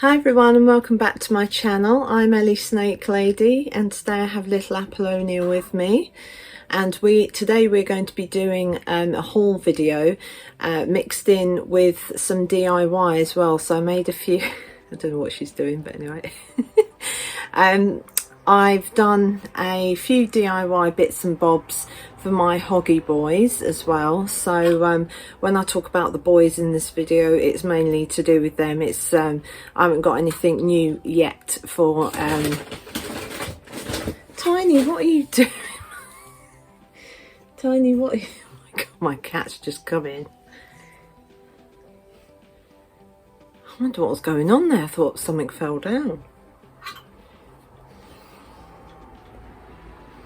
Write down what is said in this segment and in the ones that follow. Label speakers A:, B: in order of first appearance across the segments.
A: Hi everyone and welcome back to my channel. I'm Ellie Snake Lady and today I have little Apollonia with me, and today we're going to be doing a haul video mixed in with some DIY as well. So I made a few I don't know what she's doing, but anyway I've done a few DIY bits and bobs for my Hoggy boys as well. So when I talk about the boys in this video, it's mainly to do with them. It's I haven't got anything new yet for Tiny, what are you doing? Tiny, what are you... Oh my god, my cat's just come in. I wonder what was going on there. I thought something fell down.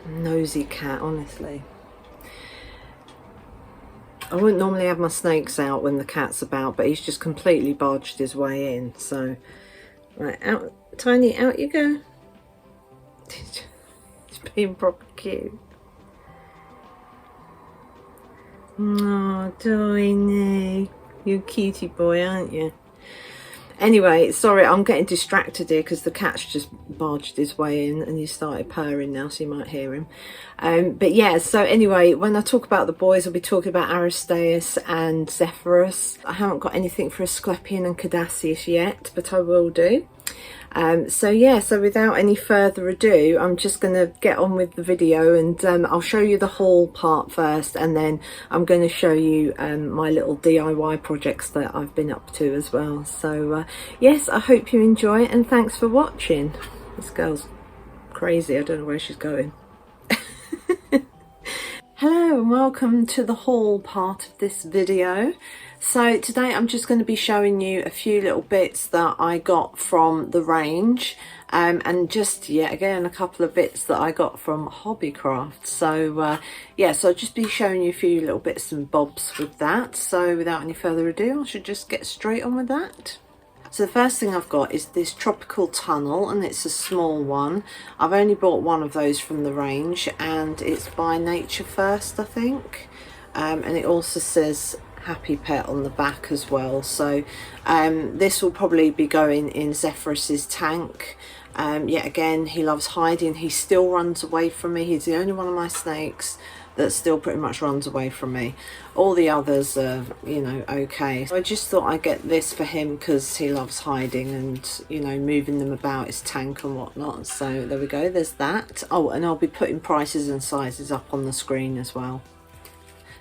A: Nosy cat, honestly. I wouldn't normally have my snakes out when the cat's about, but he's just completely barged his way in. So, right, out, Tiny, out you go. He's being proper cute. Oh, Tiny, you're a cutie boy, aren't you? Anyway, sorry, I'm getting distracted here because the cat's just barged his way in and he started purring now, so you might hear him. But yeah, so anyway, when I talk about the boys, I'll be talking about Aristeus and Zephyrus. I haven't got anything for Asclepion and Caduceus yet, but I will do. So yeah, so without any further ado, I'm just going to get on with the video, and I'll show you the haul part first, and then I'm going to show you my little DIY projects that I've been up to as well. So yes, I hope you enjoy it and thanks for watching. This girl's crazy, I don't know where she's going. Hello and welcome to the haul part of this video. So today I'm just going to be showing you a few little bits that I got from the range, and just yet again a couple of bits that I got from Hobbycraft. So yeah, so I'll just be showing you a few little bits and bobs with that. So without any further ado, I should just get straight on with that. So the first thing I've got is this tropical tunnel, and it's a small one. I've only bought one of those from the range, and it's by Nature First, I think. And it also says Happy Pet on the back as well. So this will probably be going in Zephyrus's tank. Yet again, he loves hiding. He still runs away from me. He's the only one of my snakes that still pretty much runs away from me. All the others are, you know, okay. So I just thought I'd get this for him because he loves hiding and, you know, moving them about his tank and whatnot. So there we go, there's that. Oh, and I'll be putting prices and sizes up on the screen as well.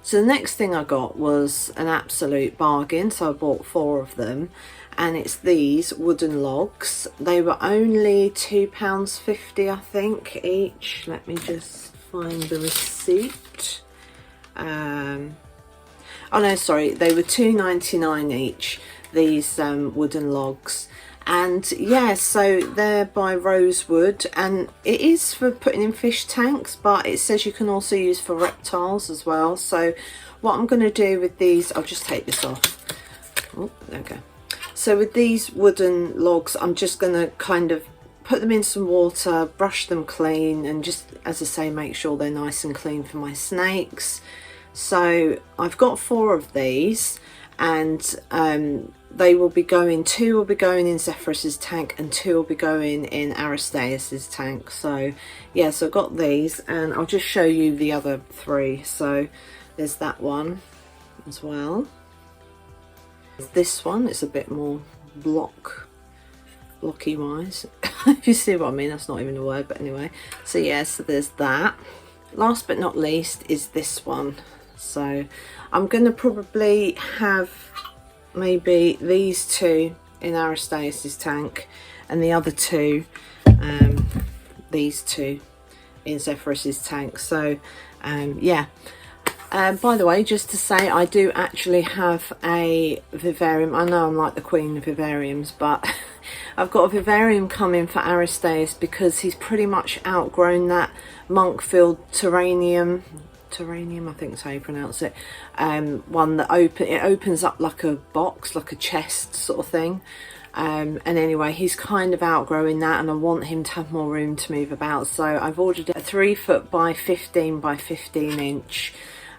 A: So the next thing I got was an absolute bargain. So I bought 4 of them, and it's these wooden logs. They were only £2.50, I think, each. Let me just find the receipt. Oh no, sorry, they were £2.99 each, these wooden logs. And yeah, so they're by Rosewood, and it is for putting in fish tanks, but it says you can also use for reptiles as well. So what I'm going to do with these, I'll just take this off. Oh, there we go. So with these wooden logs, I'm just going to kind of put them in some water, brush them clean, and just, as I say, make sure they're nice and clean for my snakes. So I've got 4 of these, and they will be going, 2 will be going in Zephyrus's tank and 2 will be going in Aristeus's tank. So yeah, so I've got these, and I'll just show you the other 3. So there's that one as well. This one, it's a bit more blocky wise. If you see what I mean, that's not even a word, but anyway. So yeah, so there's that. Last but not least is this one. So I'm going to probably have maybe these 2 in Aristeus's tank, and the other 2, these 2 in Zephyrus's tank. So yeah. By the way, just to say, I do actually have a vivarium. I know I'm like the queen of vivariums, but I've got a vivarium coming for Aristeus because he's pretty much outgrown that Monkfield terranium, I think is how you pronounce it, one that opens up like a box, like a chest sort of thing. And anyway, he's kind of outgrowing that, and I want him to have more room to move about. So I've ordered a 3 foot by 15 by 15 inch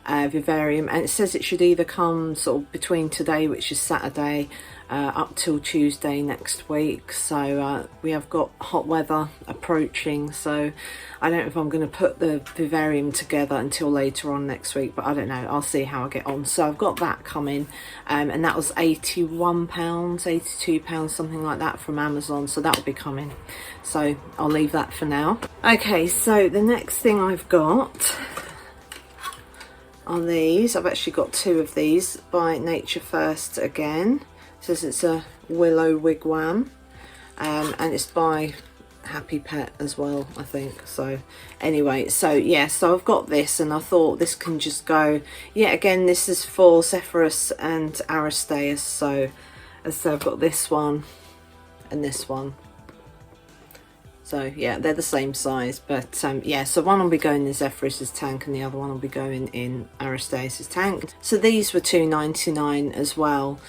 A: vivarium, and it says it should either come sort of between today, which is Saturday, up till Tuesday next week. So we have got hot weather approaching, so I don't know if I'm going to put the vivarium together until later on next week, but I don't know, I'll see how I get on. So I've got that coming, and that was £81, £82, something like that, from Amazon, so that will be coming, so I'll leave that for now. Okay, so the next thing I've got are these. I've actually got two of these by Nature First again. It says it's a willow wigwam, and it's by Happy Pet as well, I think. So anyway, so yeah, so I've got this, and I thought this can just go. Yeah, again, this is for Zephyrus and Aristaeus. So as I said, I've got this one and this one. So yeah, they're the same size, but yeah, so one will be going in Zephyrus's tank and the other one will be going in Aristaeus's tank. So these were £2.99 as well,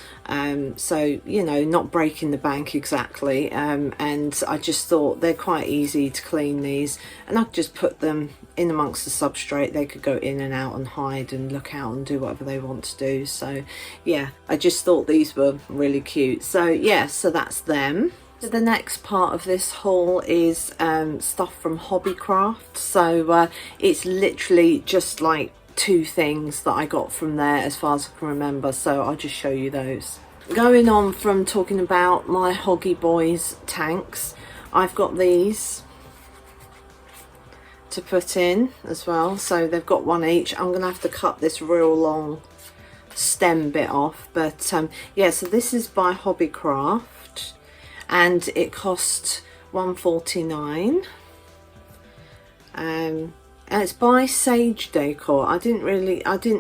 A: so you know, not breaking the bank exactly, and I just thought they're quite easy to clean, these, and I could just put them in amongst the substrate. They could go in and out and hide and look out and do whatever they want to do. So yeah, I just thought these were really cute. So yeah, so that's them. So the next part of this haul is stuff from Hobbycraft. So it's literally just like two things that I got from there as far as I can remember, so I'll just show you those. Going on from talking about my Hoggy Boys tanks, I've got these to put in as well, so they've got one each. I'm gonna have to cut this real long stem bit off, but yeah, so this is by Hobbycraft, and it cost £1.49, and it's by Sage Decor. I didn't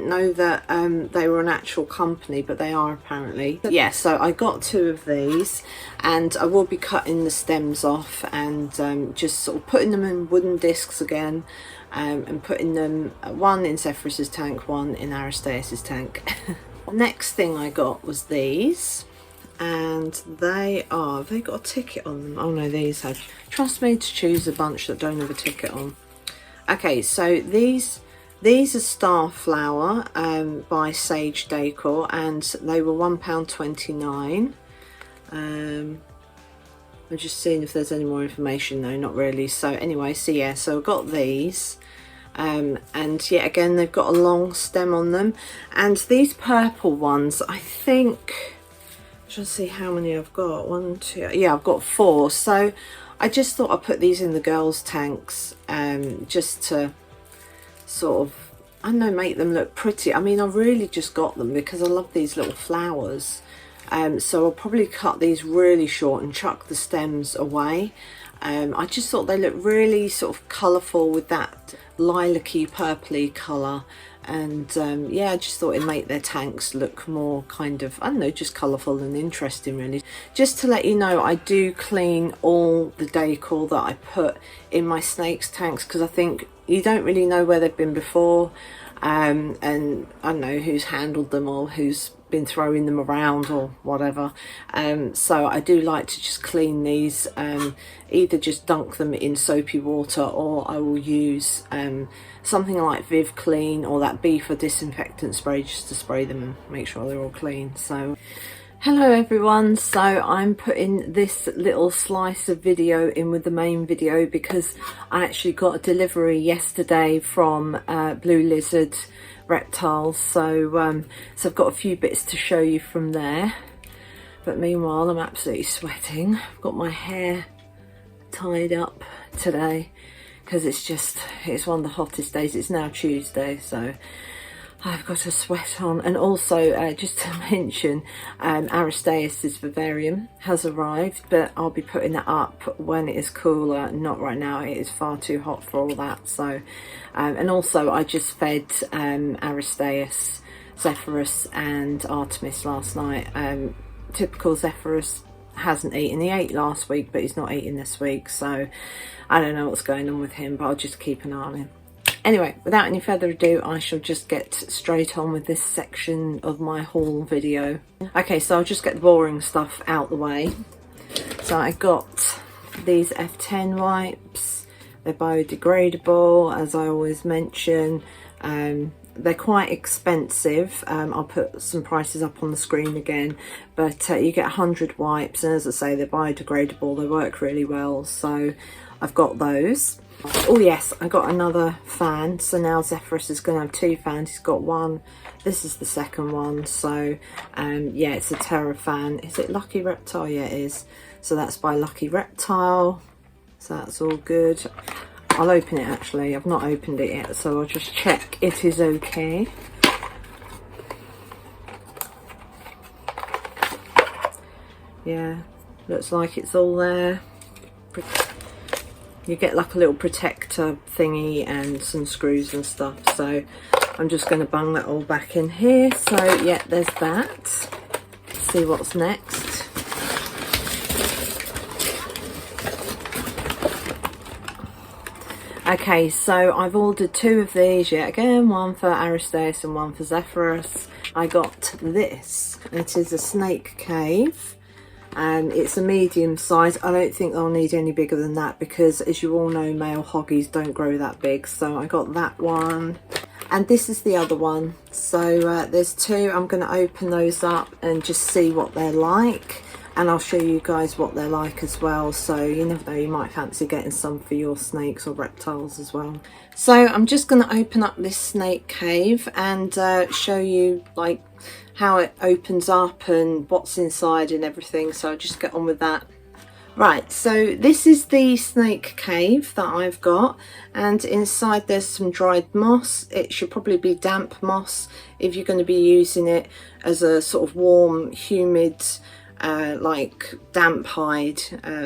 A: know that they were an actual company, but they are apparently. Yeah, so I got two of these, and I will be cutting the stems off and just sort of putting them in wooden discs again, and putting them, one in Zephyrus's tank, one in Aristaeus's tank. Next thing I got was these, and they have they got a ticket on them? Oh no, these have. Trust me to choose a bunch that don't have a ticket on. Okay, so these are Starflower by Sage Decor, and they were £1.29. I'm just seeing if there's any more information. No, not really. So anyway, so yeah, so I got these, and yeah, again, they've got a long stem on them, and these purple ones, I think, trying to see how many I've got. One, two, yeah, I've got four. So I just thought I'd put these in the girls' tanks, just to sort of, I don't know, make them look pretty. I mean, I really just got them because I love these little flowers. So I'll probably cut these really short and chuck the stems away. I just thought they looked really sort of colourful with that lilac-y purpley colour, and yeah, I just thought it'd make their tanks look more kind of, I don't know, just colourful and interesting really. Just to let you know, I do clean all the decor that I put in my snakes tanks, because I think you don't really know where they've been before, and I don't know who's handled them or who's been throwing them around or whatever, so I do like to just clean these, either just dunk them in soapy water, or I will use something like Viv Clean or that Beef or disinfectant spray, just to spray them and make sure they're all clean. So hello everyone, so I'm putting this little slice of video in with the main video because I actually got a delivery yesterday from Blue Lizard Reptiles, so so I've got a few bits to show you from there, but meanwhile I'm absolutely sweating. I've got my hair tied up today because it's one of the hottest days. It's now Tuesday, so I've got a sweat on. And also just to mention, Aristaeus's vivarium has arrived, but I'll be putting that up when it is cooler, not right now. It is far too hot for all that. So and also I just fed Aristaeus, Zephyrus and Artemis last night. Typical Zephyrus hasn't eaten. He ate last week, but he's not eating this week, so I don't know what's going on with him, but I'll just keep an eye on him. Anyway, without any further ado, I shall just get straight on with this section of my haul video. Okay, so I'll just get the boring stuff out the way. So I got these F10 wipes. They're biodegradable, as I always mention. they're quite expensive. I'll put some prices up on the screen again, but you get 100 wipes, and as I say, they're biodegradable, they work really well, so I've got those. Oh yes, I got another fan, so now Zephyrus is going to have 2 fans. He's got one, this is the second one, so yeah, it's a TERRA fan. Is it Lucky Reptile? Yeah, it is. So that's by Lucky Reptile, so that's all good. I'll open it actually, I've not opened it yet, so I'll just check it is okay. Yeah, looks like it's all there. You get like a little protector thingy and some screws and stuff, so I'm just going to bung that all back in here. So yeah, there's that. Let's see what's next. Okay, so I've ordered 2 of these yet again, one for Aristeas and one for Zephyrus. I got this. It is a snake cave. It's a medium size. I don't think I'll need any bigger than that because, as you all know, male hoggies don't grow that big. So I got that one. And this is the other one. So there's 2. I'm going to open those up and just see what they're like. And I'll show you guys what they're like as well, so you never know, you might fancy getting some for your snakes or reptiles as well. So I'm just going to open up this snake cave and show you like how it opens up and what's inside and everything, so I'll just get on with that. Right, so this is the snake cave that I've got, and inside there's some dried moss. It should probably be damp moss if you're going to be using it as a sort of warm, humid, like damp hide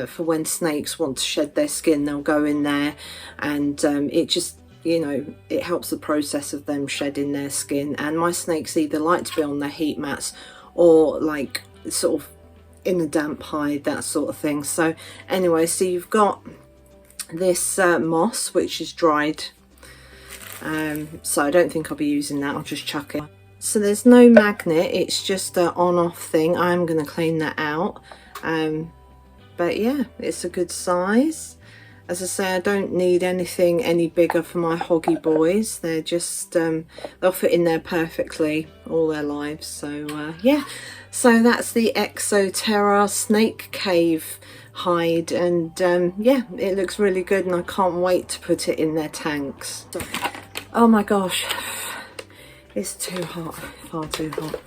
A: for when snakes want to shed their skin. They'll go in there, and it just, you know, it helps the process of them shedding their skin. And my snakes either like to be on their heat mats or like sort of in a damp hide, that sort of thing. So anyway, so you've got this moss which is dried, so I don't think I'll be using that, I'll just chuck it. So there's no magnet, it's just an on-off thing. I'm going to clean that out, but yeah, it's a good size. As I say, I don't need anything any bigger for my hoggy boys. They're just they'll fit in there perfectly all their lives. So yeah, so that's the TERRA snake cave hide, and yeah, it looks really good, and I can't wait to put it in their tanks. Oh my gosh, it's too hot, far too hot.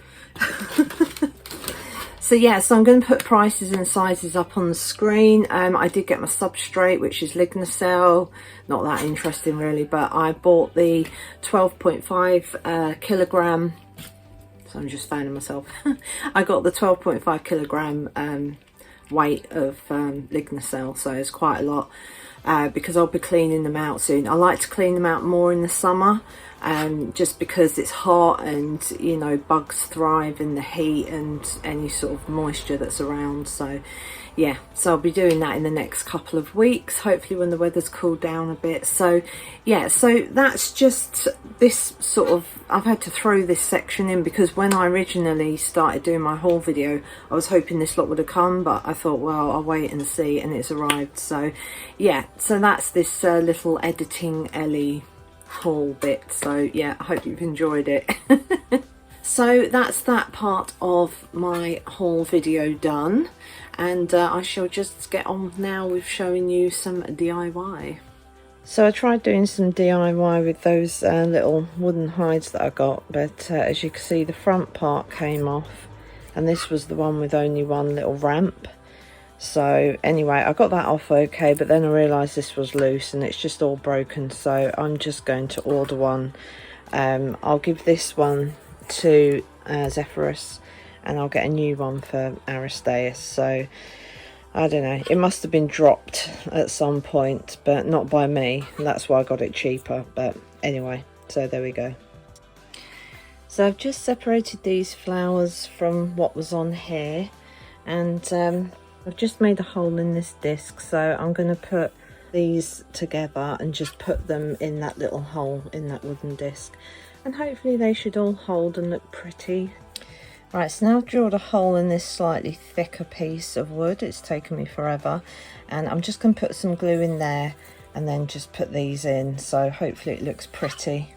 A: So yeah, so I'm going to put prices and sizes up on the screen. I did get my substrate, which is Lignocell. Not that interesting really, but I bought the 12.5 kilogram. So I'm just fanning myself. I got the 12.5 kilogram weight of Lignocell, so it's quite a lot. Because I'll be cleaning them out soon. I like to clean them out more in the summer, just because it's hot and, you know, bugs thrive in the heat and any sort of moisture that's around. So yeah, so I'll be doing that in the next couple of weeks, hopefully when the weather's cooled down a bit. So yeah, so that's just this sort of, I've had to throw this section in because when I originally started doing my haul video, I was hoping this lot would have come, but I thought, well, I'll wait and see, and it's arrived. So yeah, so that's this little editing Ellie haul bit. So yeah, I hope you've enjoyed it. So that's that part of my haul video done, and I shall just get on now with showing you some DIY. So I tried doing some DIY with those little wooden hides that I got, but as you can see, the front part came off, and this was the one with only one little ramp. So anyway, I got that off okay, but then I realised this was loose and it's just all broken, so I'm just going to order one. I'll give this one to Zephyrus, and I'll get a new one for Aristeas. So I don't know, it must have been dropped at some point, but not by me, and that's why I got it cheaper. But anyway, so there we go. So I've just separated these flowers from what was on here, and I've just made a hole in this disc, so I'm going to put these together and just put them in that little hole in that wooden disc, and hopefully they should all hold and look pretty. Right, so now I've drilled a hole in this slightly thicker piece of wood. It's taken me forever, and I'm just going to put some glue in there and then just put these in, so hopefully it looks pretty.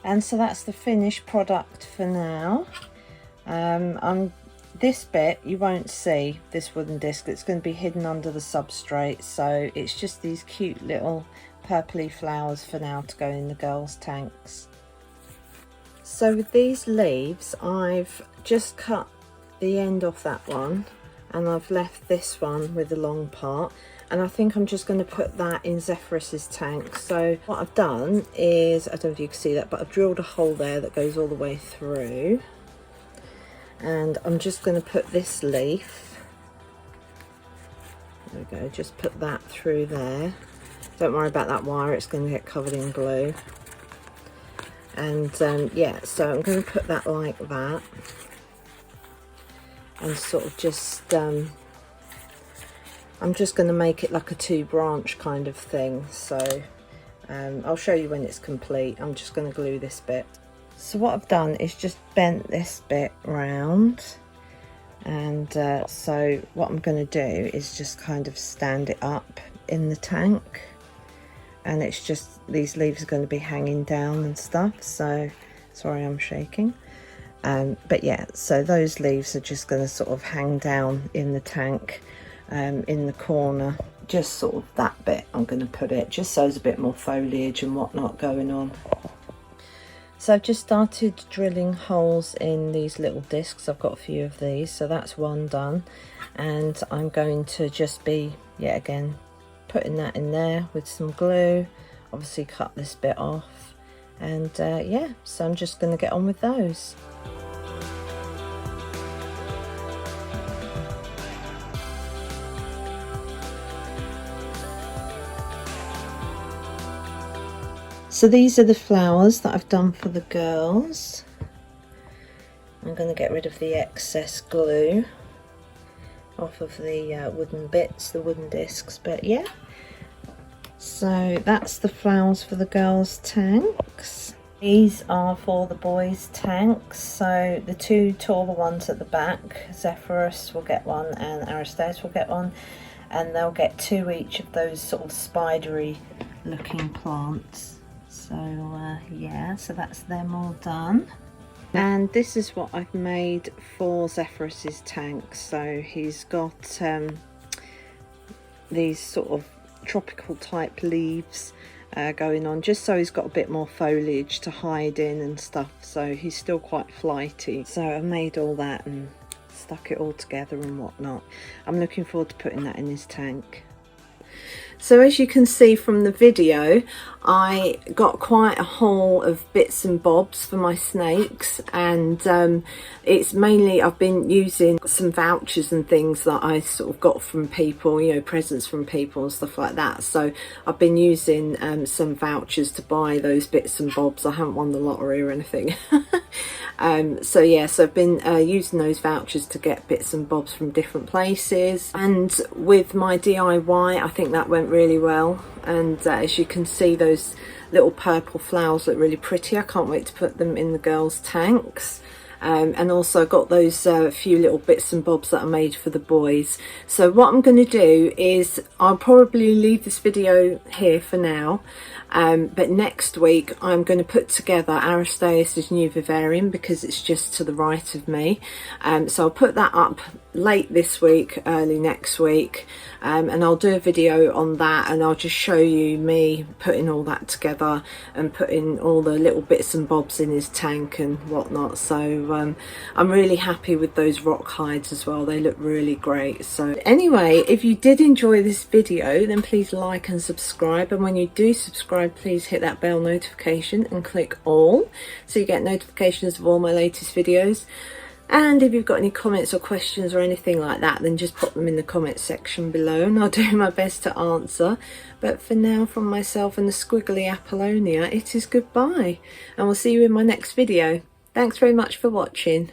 A: And so that's the finished product for now. This bit you won't see, this wooden disc, it's going to be hidden under the substrate, so it's just these cute little purpley flowers for now to go in the girls' tanks. So with these leaves, I've just cut the end off that one and I've left this one with the long part, and I think I'm just going to put that in Zephyrus's tank. So what I've done is, I don't know if you can see that, but I've drilled a hole there that goes all the way through, and I'm just going to put this leaf, there we go, just put that through there. Don't worry about that wire, it's going to get covered in glue. And yeah, so I'm going to put that like that, and sort of just I'm just going to make it like a 2-branch kind of thing. So I'll show you when it's complete. I'm just going to glue this bit. So what I've done is just bent this bit round, and so what I'm going to do is just kind of stand it up in the tank, and it's just, these leaves are going to be hanging down and stuff, so sorry I'm shaking. But yeah, so those leaves are just going to sort of hang down in the tank, in the corner, just sort of that bit I'm going to put it, just so there's a bit more foliage and whatnot going on. So I've just started drilling holes in these little discs. I've got a few of these, so that's one done, and I'm going to just be, yet again, putting that in there with some glue, obviously cut this bit off, and yeah, so I'm just going to get on with those. So these are the flowers that I've done for the girls. I'm going to get rid of the excess glue off of the wooden bits, the wooden discs, but yeah. So that's the flowers for the girls' tanks. These are for the boys' tanks. So the 2 taller ones at the back, Zephyrus will get one and Aristaeus will get one, and they'll get 2 each of those sort of spidery looking plants. So yeah, so that's them all done. And this is what I've made for Zephyrus's tank. So he's got these sort of tropical type leaves going on, just so he's got a bit more foliage to hide in and stuff, so he's still quite flighty. So I made all that and stuck it all together and whatnot. I'm looking forward to putting that in his tank. So as you can see from the video, I got quite a haul of bits and bobs for my snakes, and it's mainly, I've been using some vouchers and things that I sort of got from people, you know, presents from people and stuff like that. So I've been using some vouchers to buy those bits and bobs. I haven't won the lottery or anything. So yeah, so I've been using those vouchers to get bits and bobs from different places, and with my DIY I think that went really well. And as you can see, those little purple flowers look really pretty. I can't wait to put them in the girls' tanks. And also got those few little bits and bobs that I made for the boys. So what I'm going to do is I'll probably leave this video here for now, but next week I'm going to put together Aristaeus' new vivarium, because it's just to the right of me. So I'll put that up late this week, early next week, and I'll do a video on that, and I'll just show you me putting all that together and putting all the little bits and bobs in his tank and whatnot. So I'm really happy with those rock hides as well, they look really great. So anyway, if you did enjoy this video, then please like and subscribe, and when you do subscribe, please hit that bell notification and click all, so you get notifications of all my latest videos. And if you've got any comments or questions or anything like that, then just pop them in the comments section below and I'll do my best to answer. But for now, from myself and the squiggly Apollonia, it is goodbye, and we'll see you in my next video. Thanks very much for watching.